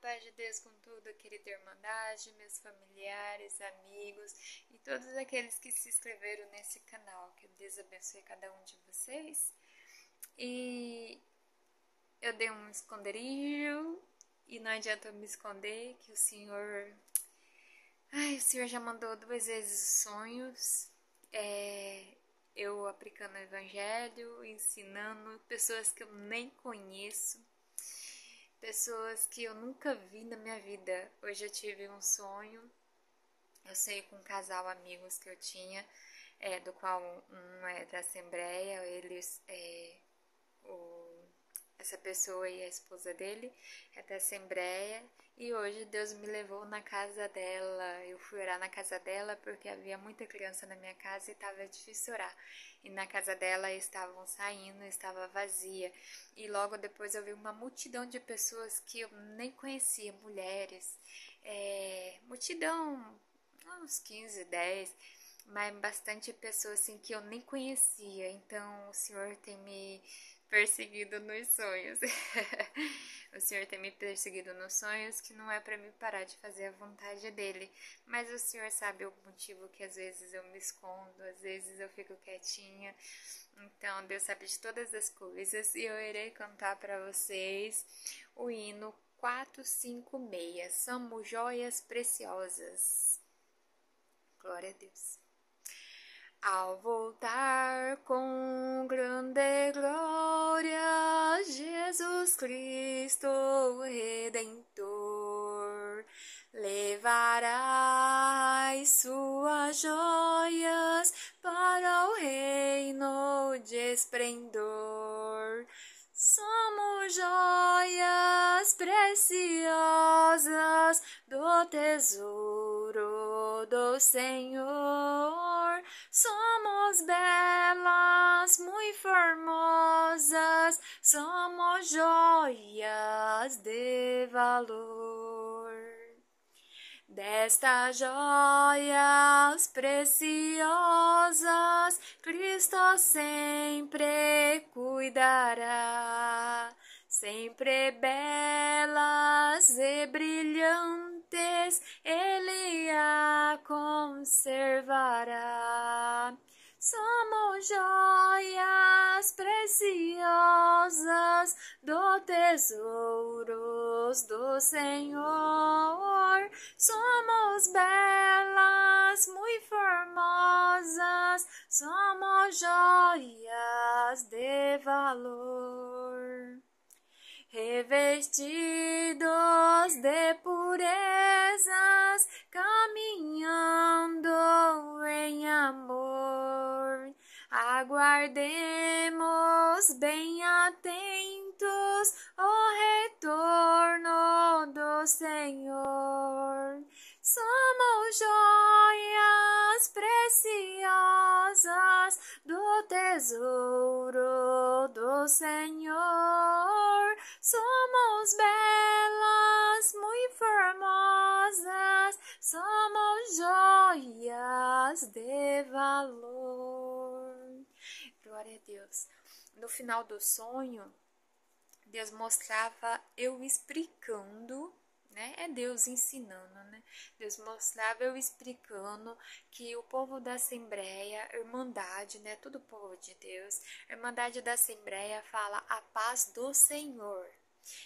paz de Deus com tudo, querida Irmandade, meus familiares, amigos e todos aqueles que se inscreveram nesse canal. Que Deus abençoe cada um de vocês. E eu dei um esconderijo e não adianta eu me esconder que o Senhor já mandou 2 vezes sonhos, eu aplicando o Evangelho, ensinando pessoas que eu nem conheço, pessoas que eu nunca vi na minha vida. Hoje eu tive um sonho, eu sei, com um casal amigos que eu tinha, do qual um é da Assembleia, essa pessoa e a esposa dele é da Assembleia, e hoje Deus me levou na casa dela. Eu fui orar na casa dela porque havia muita criança na minha casa e estava difícil orar. E na casa dela estavam saindo, estava vazia. E logo depois eu vi uma multidão de pessoas que eu nem conhecia, mulheres. Multidão, uns 15, 10, mas bastante pessoas assim que eu nem conhecia. Então o Senhor tem me perseguido nos sonhos. O Senhor tem me perseguido nos sonhos, que não é para me parar de fazer a vontade dele. Mas o Senhor sabe o motivo que às vezes eu me escondo, às vezes eu fico quietinha. Então Deus sabe de todas as coisas, e eu irei cantar para vocês o hino 456. Somos joias preciosas. Glória a Deus. Ao voltar com grande glória, Jesus Cristo Redentor, levarás suas joias para o reino de esplendor. Somos joias preciosas do tesouro do Senhor. Somos belas, muito formosas, somos joias de valor. Destas joias preciosas, Cristo sempre cuidará. Sempre belas e brilhantes, Ele a conservará. Somos joias preciosas do tesouros do Senhor. Somos belas, muito formosas, somos joias de valor. Revestidos de purezas, caminhando em amor, aguardemos bem atentos o retorno do Senhor. Somos joias preciosas do tesouro do Senhor. Somos belas, muito formosas, somos joias de valor. Glória a Deus. No final do sonho, Deus mostrava eu explicando, né? É Deus ensinando, né? Deus mostrava eu explicando que o povo da Assembleia, Irmandade, né? Todo o povo de Deus, a Irmandade da Assembleia fala a paz do Senhor.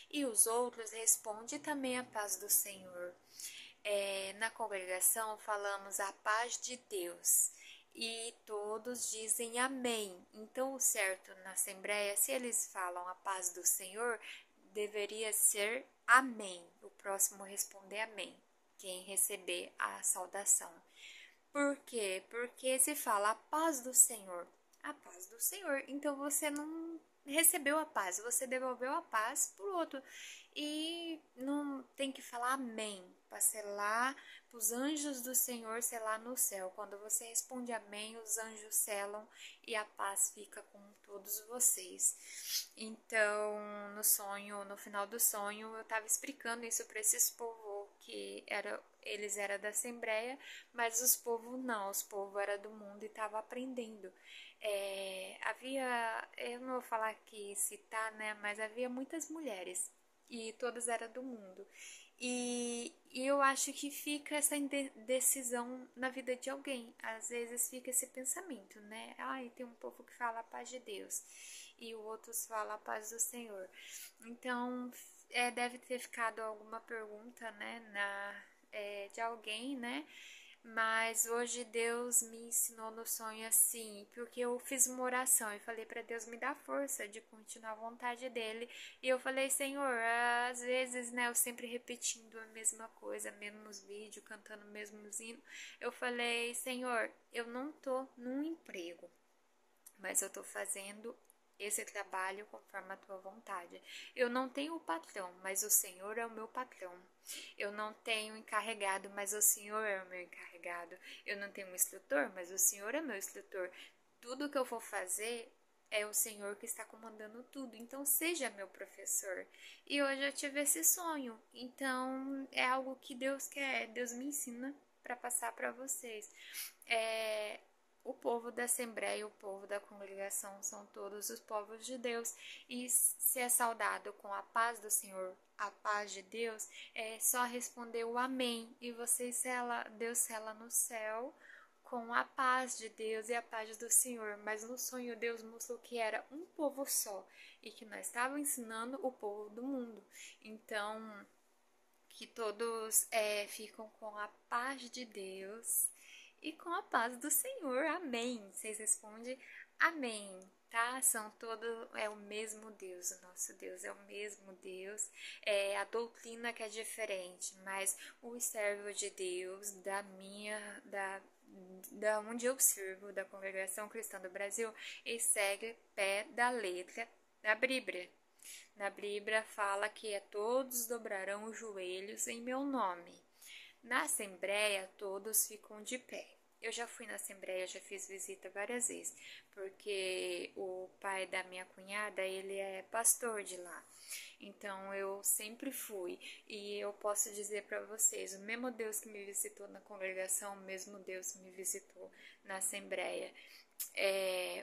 E os outros respondem também a paz do Senhor. Na congregação falamos a paz de Deus. E todos dizem amém. Então, o certo na Assembleia, se eles falam a paz do Senhor, deveria ser amém. O próximo responder amém, quem receber a saudação. Por quê? Porque se fala a paz do Senhor, então você não recebeu a paz, você devolveu a paz pro outro. E não tem que falar amém, para selar, para os anjos do Senhor selar no céu. Quando você responde amém, os anjos selam e a paz fica com todos vocês. Então, no final do sonho, eu estava explicando isso para esses povos, que eles eram da Assembleia, mas os povos não, os povos eram do mundo e estavam aprendendo. Eu não vou falar aqui citar, né, mas havia muitas mulheres. e todas eram do mundo. E eu acho que fica essa indecisão na vida de alguém. Às vezes fica esse pensamento, né? Ai, tem um povo que fala a paz de Deus e o outros fala a paz do Senhor. Então, deve ter ficado alguma pergunta, né, de alguém, né? Mas hoje Deus me ensinou no sonho assim, porque eu fiz uma oração e falei para Deus me dar força de continuar a vontade dele. E eu falei, Senhor, às vezes, né, eu sempre repetindo a mesma coisa, mesmos vídeos, cantando o mesmo hino. Eu falei, Senhor, eu não tô num emprego, mas eu tô fazendo esse trabalho conforme a tua vontade. Eu não tenho o patrão, mas o Senhor é o meu patrão. Eu não tenho encarregado, mas o Senhor é o meu encarregado. Eu não tenho um instrutor, mas o Senhor é meu instrutor. Tudo que eu vou fazer é o Senhor que está comandando tudo. Então, seja meu professor. E hoje eu tive esse sonho. Então, é algo que Deus quer. Deus me ensina para passar para vocês. O povo da Assembleia e o povo da congregação são todos os povos de Deus. E se é saudado com a paz do Senhor, a paz de Deus, é só responder o amém. E Deus sela no céu com a paz de Deus e a paz do Senhor. Mas no sonho Deus mostrou que era um povo só e que nós estávamos ensinando o povo do mundo. Então, que todos ficam com a paz de Deus e com a paz do Senhor. Amém. Vocês respondem amém, tá? São todos, é o mesmo Deus, o nosso Deus é o mesmo Deus. A doutrina que é diferente, mas o servo de Deus da onde eu sirvo, da Congregação Cristã do Brasil, ele segue pé da letra da Bíblia. Na Bíblia fala que todos dobrarão os joelhos em meu nome. Na Assembleia, todos ficam de pé. Eu já fui na Assembleia, já fiz visita várias vezes, porque o pai da minha cunhada, ele é pastor de lá. Então, eu sempre fui. E eu posso dizer para vocês, o mesmo Deus que me visitou na congregação, o mesmo Deus que me visitou na Assembleia,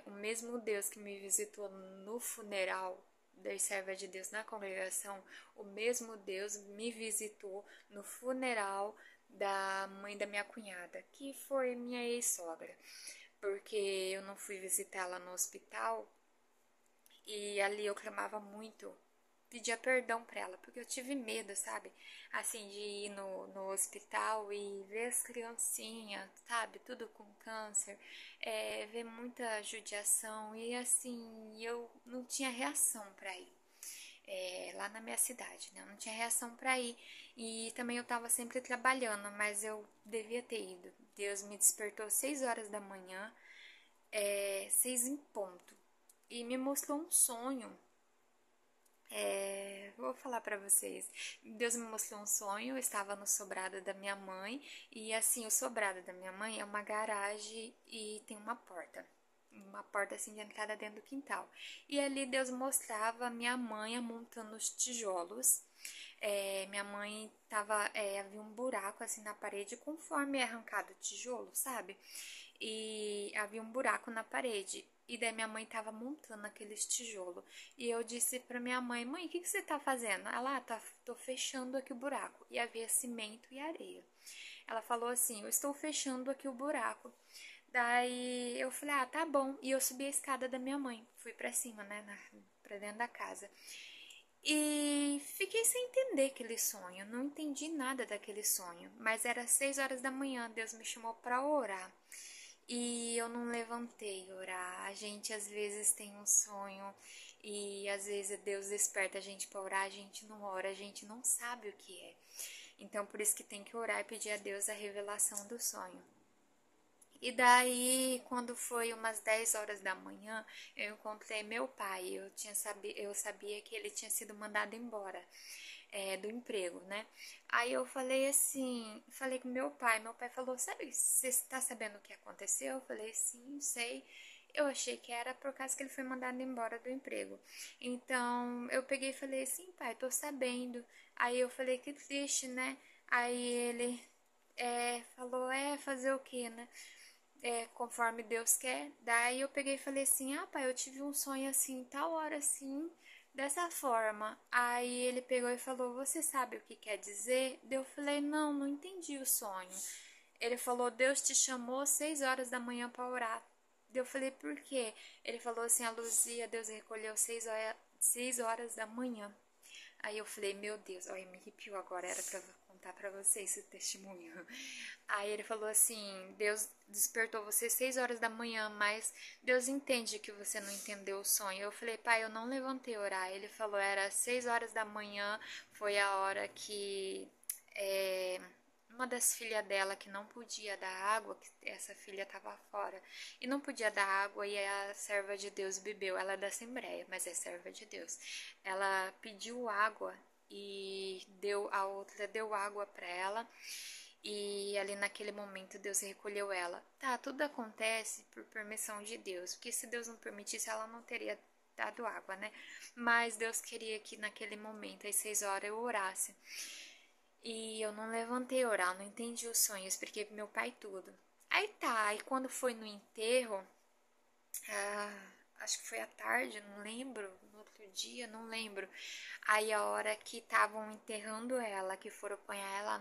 o mesmo Deus que me visitou no funeral das servas de Deus na congregação, o mesmo Deus me visitou no funeral da mãe da minha cunhada, que foi minha ex-sogra, porque eu não fui visitá-la no hospital e ali eu clamava muito, pedia perdão pra ela, porque eu tive medo, sabe? Assim, de ir no hospital e ver as criancinhas, sabe? Tudo com câncer, ver muita judiação e assim, eu não tinha reação pra ir. Lá na minha cidade, né? Eu não tinha reação pra ir. E também eu tava sempre trabalhando, mas eu devia ter ido. Deus me despertou 6 horas da manhã, 6 em ponto, e me mostrou um sonho. Vou falar pra vocês. Deus me mostrou um sonho, eu estava no sobrado da minha mãe, e assim, o sobrado da minha mãe é uma garagem e tem uma porta assim de entrada dentro do quintal. E ali Deus mostrava minha mãe montando os tijolos. Minha mãe havia um buraco assim na parede conforme é arrancado o tijolo, sabe? E havia um buraco na parede. E daí minha mãe tava montando aqueles tijolos. E eu disse pra minha mãe, mãe, o que você tá fazendo? Ela, tô fechando aqui o buraco. E havia cimento e areia. Ela falou assim, eu estou fechando aqui o buraco. Daí eu falei, tá bom. E eu subi a escada da minha mãe. Fui pra cima, né, pra dentro da casa. E fiquei sem entender aquele sonho. Não entendi nada daquele sonho. Mas era 6 horas da manhã, Deus me chamou pra orar. E eu não levantei orar. A gente às vezes tem um sonho e às vezes Deus desperta a gente para orar, a gente não ora, a gente não sabe o que é. Então por isso que tem que orar e pedir a Deus a revelação do sonho. E daí, quando foi umas 10 horas da manhã, eu encontrei meu pai. Eu sabia que ele tinha sido mandado embora do emprego, né? Aí eu falei assim, falei com meu pai falou, sabe, você está sabendo o que aconteceu? Eu falei, sim, sei. Eu achei que era por causa que ele foi mandado embora do emprego. Então, eu peguei e falei, sim, pai, tô sabendo. Aí eu falei, que triste, né? Aí ele falou, fazer o quê, né? Conforme Deus quer. Daí eu peguei e falei assim, pai, eu tive um sonho assim, tal hora assim. dessa forma. Aí ele pegou e falou: Você sabe o que quer dizer? Daí eu falei: Não, não entendi o sonho. Ele falou: Deus te chamou 6 horas da manhã para orar. Daí eu falei: Por quê? Ele falou assim: A Luzia, Deus recolheu 6 horas da manhã. Aí eu falei: Meu Deus, olha, me arrepiou agora, era para contar para vocês esse testemunho. Aí ele falou assim: Deus despertou você 6 horas da manhã, mas Deus entende que você não entendeu o sonho. Eu falei: Pai, eu não levantei a orar. Ele falou: Era 6 horas da manhã, foi a hora que uma das filhas dela que não podia dar água, que essa filha estava fora, e não podia dar água, e a serva de Deus bebeu. Ela é da Assembleia, mas é serva de Deus. Ela pediu água e a outra deu água para ela. E ali naquele momento Deus recolheu ela. Tá, tudo acontece por permissão de Deus, porque se Deus não permitisse, ela não teria dado água, né? Mas Deus queria que naquele momento, às 6 horas, eu orasse. E eu não levantei a orar, não entendi os sonhos, expliquei pro meu pai tudo. Aí tá, aí quando foi no enterro, acho que foi à tarde, não lembro, no outro dia, não lembro. Aí a hora que estavam enterrando ela, que foram apanhar ela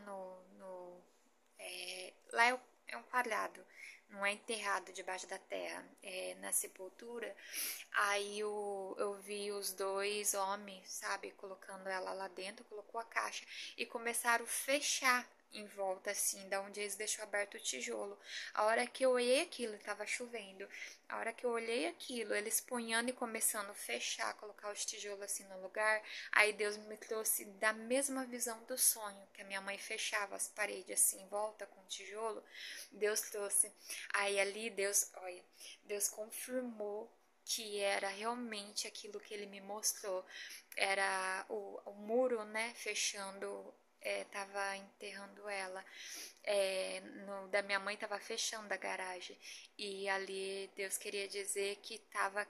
lá é um palhado, não é enterrado debaixo da terra, é na sepultura. Aí eu vi os dois homens, sabe, colocando ela lá dentro, colocou a caixa e começaram a fechar em volta, assim, da onde eles deixou aberto o tijolo. A hora que eu olhei aquilo, estava chovendo. A hora que eu olhei aquilo, eles punhando e começando a fechar, colocar os tijolos assim no lugar, aí Deus me trouxe da mesma visão do sonho, que a minha mãe fechava as paredes assim em volta com tijolo. Deus trouxe. Aí ali Deus, olha, Deus confirmou que era realmente aquilo que ele me mostrou. Era o muro, né, fechando, tava enterrando ela. Da minha mãe tava fechando a garagem. E ali Deus queria dizer que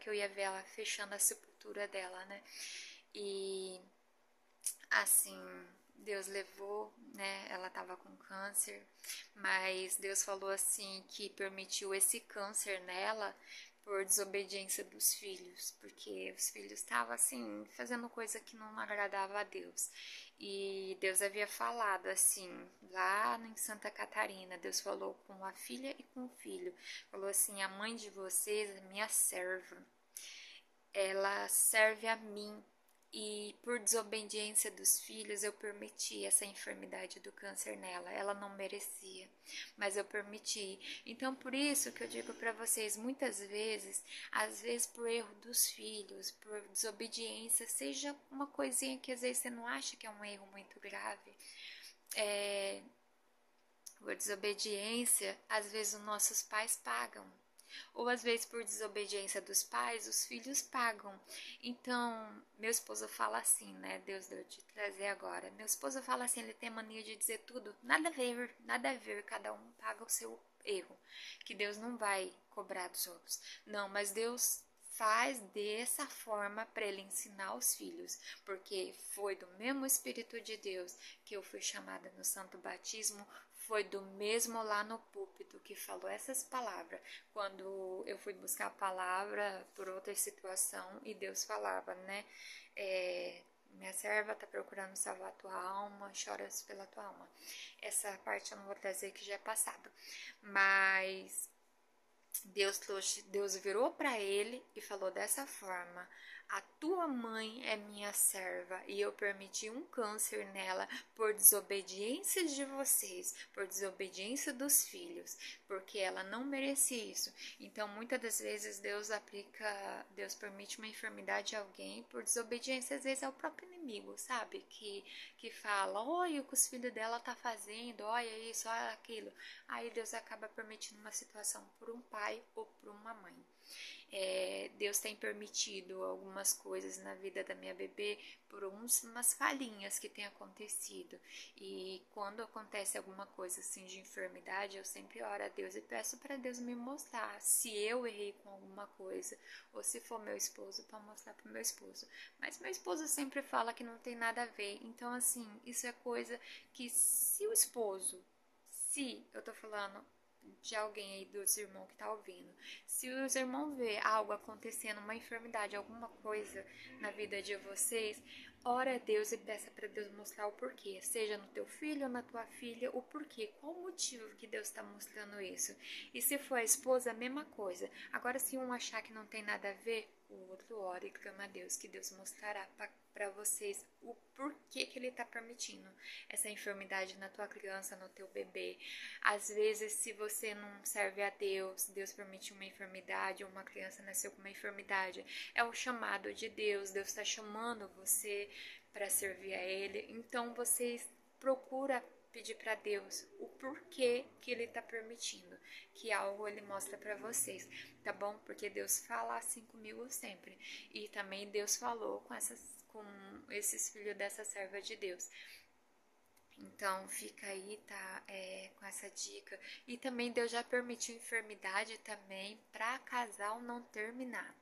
eu ia ver ela fechando a sepultura dela, né? E assim, Deus levou, né? Ela tava com câncer, mas Deus falou assim que permitiu esse câncer nela por desobediência dos filhos, porque os filhos estavam assim fazendo coisa que não agradava a Deus. E Deus havia falado assim, lá em Santa Catarina, Deus falou com a filha e com o filho, falou assim: a mãe de vocês é minha serva, ela serve a mim. E por desobediência dos filhos, eu permiti essa enfermidade do câncer nela. Ela não merecia, mas eu permiti. Então, por isso que eu digo para vocês, muitas vezes, às vezes por erro dos filhos, por desobediência, seja uma coisinha que às vezes você não acha que é um erro muito grave, por desobediência, às vezes os nossos pais pagam. Ou às vezes por desobediência dos pais, os filhos pagam. Então, meu esposo fala assim, né? Deus deu te trazer agora. Meu esposo fala assim, ele tem mania de dizer tudo, nada a ver, cada um paga o seu erro. Que Deus não vai cobrar dos outros. Não, mas Deus faz dessa forma para ele ensinar os filhos, porque foi do mesmo Espírito de Deus que eu fui chamada no Santo Batismo, foi do mesmo lá no púlpito que falou essas palavras, quando eu fui buscar a palavra por outra situação e Deus falava, né? Minha serva está procurando salvar a tua alma, choras pela tua alma. Essa parte eu não vou trazer que já é passado, mas Deus virou para ele e falou dessa forma: a tua mãe é minha serva e eu permiti um câncer nela por desobediência de vocês, por desobediência dos filhos, porque ela não merecia isso. Então, muitas das vezes Deus permite uma enfermidade a alguém por desobediência, às vezes é o próprio inimigo, sabe? Que fala: olha o que os filhos dela tá fazendo, olha isso, olha aquilo. Aí Deus acaba permitindo uma situação por um pai ou por uma mãe. Deus tem permitido algumas coisas na vida da minha bebê por umas falhinhas que tem acontecido. E quando acontece alguma coisa assim de enfermidade, eu sempre oro a Deus e peço para Deus me mostrar se eu errei com alguma coisa ou se for meu esposo, para mostrar para meu esposo. Mas meu esposo sempre fala que não tem nada a ver. Então, assim, isso é coisa que se eu tô falando de alguém aí dos irmãos que tá ouvindo. Se os irmãos vê algo acontecendo, uma enfermidade, alguma coisa na vida de vocês, ora a Deus e peça para Deus mostrar o porquê, seja no teu filho ou na tua filha, o porquê, qual o motivo que Deus está mostrando isso. E se for a esposa, a mesma coisa. Agora, se um achar que não tem nada a ver, o outro ora e clama a Deus, que Deus mostrará para vocês o porquê que Ele está permitindo essa enfermidade na tua criança, no teu bebê. Às vezes, se você não serve a Deus, Deus permite uma enfermidade, ou uma criança nasceu com uma enfermidade, é o chamado de Deus, Deus está chamando você para servir a Ele. Então, vocês procura pedir para Deus o porquê que Ele está permitindo que algo Ele mostra para vocês, tá bom? Porque Deus fala assim comigo sempre, e também Deus falou com esses filhos dessa serva de Deus. Então fica aí, tá? Com essa dica. E também Deus já permitiu enfermidade também para casal não terminar.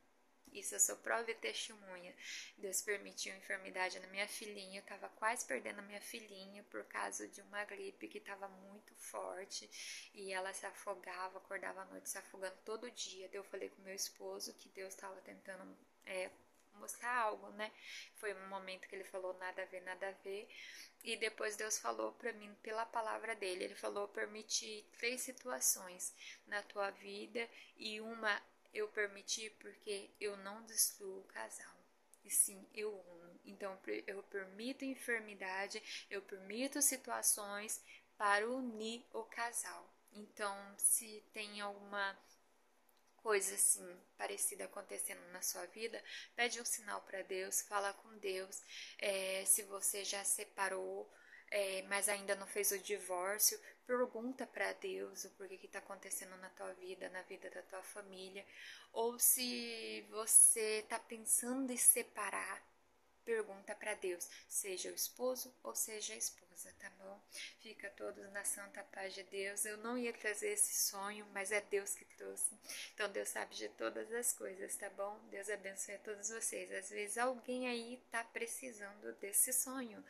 Isso eu sou prova e testemunha. Deus permitiu enfermidade na minha filhinha. Eu tava quase perdendo a minha filhinha por causa de uma gripe que tava muito forte. E ela se afogava, acordava à noite se afogando todo dia. Daí eu falei com meu esposo que Deus tava tentando mostrar algo, né? Foi um momento que ele falou nada a ver, nada a ver. E depois Deus falou para mim pela palavra dele. Ele falou: permiti 3 situações na tua vida, e uma eu permiti porque eu não destruo o casal, e sim eu uno. Então eu permito enfermidade, eu permito situações para unir o casal. Então, se tem alguma coisa assim parecida acontecendo na sua vida, pede um sinal para Deus, fala com Deus. Se você já separou, mas ainda não fez o divórcio, pergunta para Deus o porquê que está acontecendo na tua vida, na vida da tua família. Ou se você está pensando em separar, pergunta para Deus, seja o esposo ou seja a esposa, tá bom? Fica todos na santa paz de Deus. Eu não ia trazer esse sonho, mas é Deus que trouxe. Então Deus sabe de todas as coisas, tá bom? Deus abençoe a todos vocês. Às vezes alguém aí tá precisando desse sonho.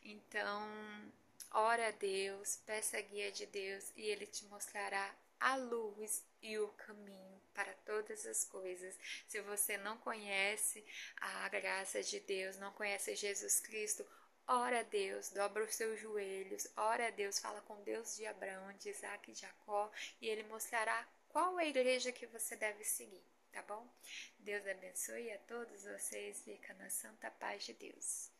Então, ora a Deus, peça a guia de Deus e Ele te mostrará a luz e o caminho para todas as coisas. Se você não conhece a graça de Deus, não conhece Jesus Cristo, ora a Deus, dobra os seus joelhos, ora a Deus, fala com Deus de Abraão, de Isaac e de Jacó, e Ele mostrará qual é a igreja que você deve seguir, tá bom? Deus abençoe a todos vocês, fica na santa paz de Deus.